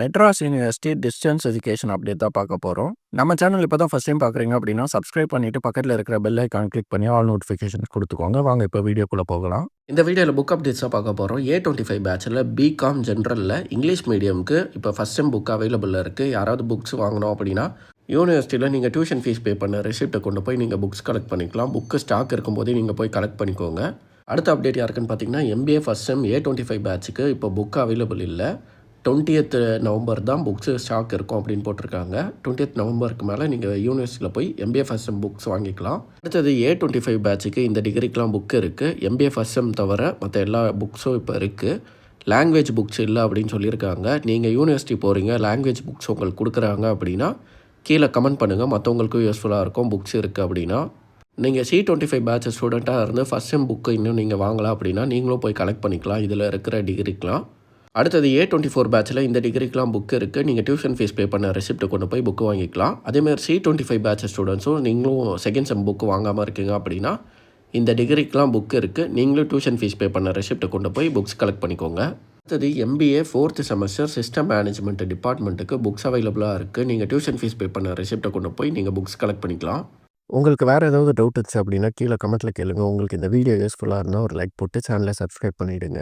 Madras university distance education update தான் பார்க்க போகிறோம். நம்ம சேனல் இப்போ தான் ஃபஸ்ட் டைம் பார்க்குறீங்க அப்படின்னா சப்ஸ்கிரைப் பண்ணிவிட்டு பக்கத்தில் இருக்கிற பெல் ஐக்கான் கிளிக் பண்ணி ஆல் நோட்டிஃபிகேஷன் கொடுத்துக்கோங்க. வாங்க இப்போ வீடியோக்குள்ளே போகலாம். இந்த வீடியோவில் புக் அப்டேட்ஸ் தான் பார்க்க போகிறோம். A25 பேட்சில் பிகாம் ஜென்ரலில் இங்கிலீஷ் மீடியமுக்கு இப்போ ஃபஸ்ட் டைம் புக் அவைலபிளாக இருக்குது. யாராவது புக்ஸ் வாங்கணும் அப்படின்னா யூனிவர்சிட்டியில் நீங்கள் டியூஷன் ஃபீஸ் பே பண்ண ரெசிப்ட்டை கொண்டு போய் நீங்கள் புக்ஸ் கலெக்ட் பண்ணிக்கலாம். புக்கு ஸ்டாக் இருக்கும்போதே நீங்கள் போய் கலெக்ட் பண்ணிக்கோங்க. அடுத்த அப்டேட் யாருக்குன்னு பார்த்தீங்கன்னா MBA ஃபஸ்ட் செம் A25 பேட்சுக்கு இப்போ புக் அவைலபிள் இல்லை. 20th நவம்பர் தான் புக்ஸு ஸ்டாக் இருக்கும் அப்படின்னு போட்டிருக்காங்க. 20th நவம்பருக்கு மேலே நீங்கள் யூனிவர்சிட்டியில் போய் MBA ஃபஸ்ட் செம் புக்ஸ் வாங்கிக்கலாம். அடுத்தது A25 பேட்சுக்கு இந்த டிகிரிக்கெலாம் புக் இருக்குது. MBA ஃபஸ்ட் செம் தவிர மற்ற எல்லா புக்ஸும் இப்போ இருக்குது. லாங்குவேஜ் புக்ஸ் இல்லை அப்படின்னு சொல்லியிருக்காங்க. நீங்கள் யூனிவர்சிட்டி போகிறீங்க, லாங்குவேஜ் புக்ஸ் உங்களுக்கு கொடுக்குறாங்க அப்படின்னா கீழே கமெண்ட் பண்ணுங்கள். மற்றவங்களுக்கும் யூஸ்ஃபுல்லாக இருக்கும் புக்ஸ் இருக்குது அப்படின்னா. நீங்கள் C25 பேட்ச் ஸ்டூடெண்ட்டாக இருந்து ஃபஸ்ட் செம் புக்கு இன்னும் நீங்கள் வாங்கலாம் அப்படின்னா நீங்களும் போய் கலெக்ட் பண்ணிக்கலாம் இதில் இருக்கிற டிகிரிக்கெலாம். அடுத்தது A24 பேட்சில் இந்த டிகிரிக்கெலாம் புக்கு இருக்குது. நீங்கள் டியூஷன் ஃபீஸ் பே பண்ண ரெசிப்ட்டை கொண்டு போய் புக்கு வாங்கிக்கலாம். அதேமாதிரி C25 பேட்ச் ஸ்டூடெண்ட்ஸும் நீங்களும் செகண்ட் செம் புக்கு வாங்காமல் இருக்கீங்க அப்படின்னா இந்த டிகிரிக்கெலாம் புக்கு இருக்குது. நீங்களும் டியூஷன் ஃபீஸ் பே பண்ண ரெசிப்ட்டை கொண்டு போய் புக்ஸ் கலெக்ட் பண்ணிக்கோங்க. அடுத்தது MBA 4th semester system management டிபார்ட்மெண்ட்டுக்கு புக்ஸ் அவைலபிளாக இருக்குது. நீங்கள் டியூஷன் ஃபீஸ் பே பண்ண ரெசிப்ட்டை கொண்டு போய் நீங்கள் புக்ஸ் கலெக்ட் பண்ணிக்கலாம். உங்களுக்கு வேறு ஏதாவது டவுட் இருந்துச்சு அப்படின்னா கீழே கமெண்ட்டில் கேளுங்க. உங்களுக்கு இந்த வீடியோ யூஸ்ஃபுல்லாக இருந்தால் ஒரு லைக் போட்டு சேனலை சப்ஸ்கிரைப் பண்ணிவிடுங்க.